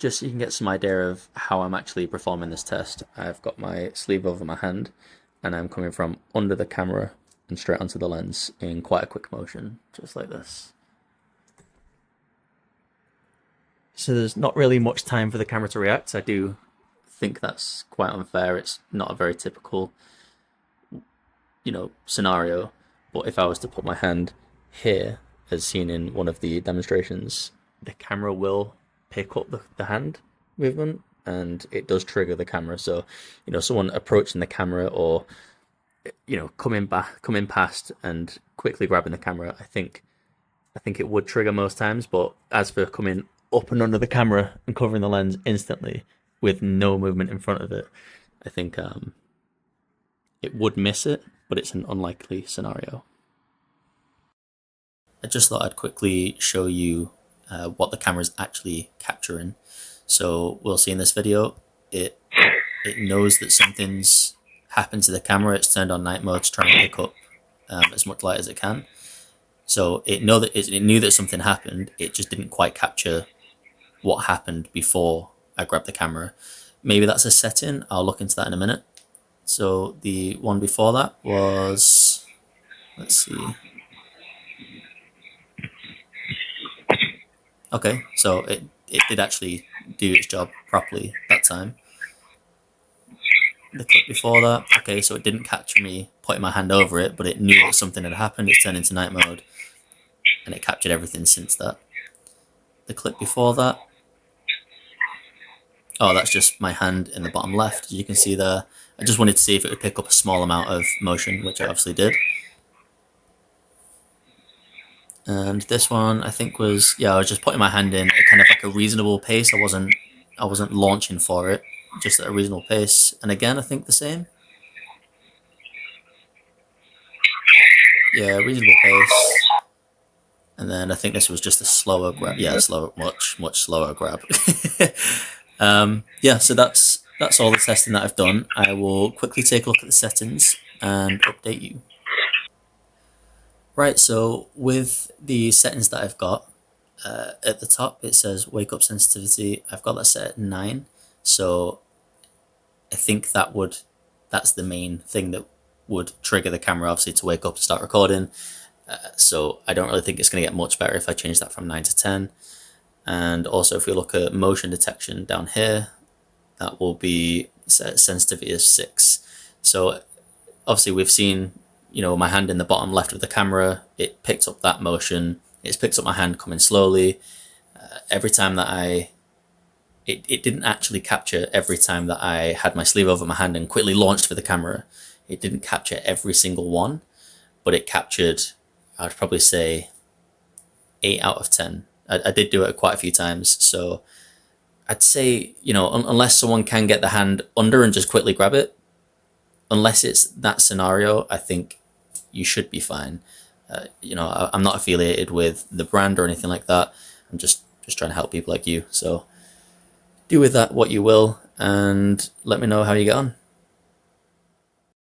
just so you can get some idea of how I'm actually performing this test, I've got my sleeve over my hand and I'm coming from under the camera and straight onto the lens in quite a quick motion, just like this. So there's not really much time for the camera to react. I do think that's quite unfair. It's not a very typical, scenario. But if I was to put my hand here, as seen in one of the demonstrations, the camera will pick up the hand movement and it does trigger the camera. So, someone approaching the camera or, coming past and quickly grabbing the camera, I think it would trigger most times. But as for coming up and under the camera and covering the lens instantly with no movement in front of it, I think it would miss it, but it's an unlikely scenario. I just thought I'd quickly show you what the camera is actually capturing. So we'll see in this video, it knows that something's happened to the camera. It's turned on night mode to try and pick up as much light as it can. So it knew that something happened. It just didn't quite capture what happened before I grabbed the camera. Maybe that's a setting. I'll look into that in a minute. So the one before that was, let's see. Okay, so it did actually do its job properly that time. The clip before that, okay, so it didn't capture me putting my hand over it, but it knew that something had happened. It's turned into night mode, and it captured everything since that. The clip before that, oh, that's just my hand in the bottom left, as you can see there. I just wanted to see if it would pick up a small amount of motion, which it obviously did. And this one, I think was, I was just putting my hand in at kind of like a reasonable pace. I wasn't launching for it, just at a reasonable pace. And again, I think the same. Yeah, reasonable pace. And then I think this was just a slower grab. Yeah, much slower grab. So that's all the testing that I've done. I will quickly take a look at the settings and update you. Right, so with the settings that I've got, at the top it says wake up sensitivity. I've got that set at 9, so I think that's the main thing that would trigger the camera, obviously, to wake up to start recording. So I don't really think it's going to get much better if I change that from 9 to 10. And also if we look at motion detection down here, that will be set sensitivity as 6. So obviously we've seen, my hand in the bottom left of the camera, it picked up that motion. It's picked up my hand coming slowly. Every time that it didn't actually capture every time that I had my sleeve over my hand and quickly launched for the camera. It didn't capture every single one, but it captured, I'd probably say 8 out of 10. I did do it quite a few times. So I'd say, unless someone can get the hand under and just quickly grab it, unless it's that scenario, I think you should be fine. I'm not affiliated with the brand or anything like that. I'm just trying to help people like you. So do with that what you will, and let me know how you get on.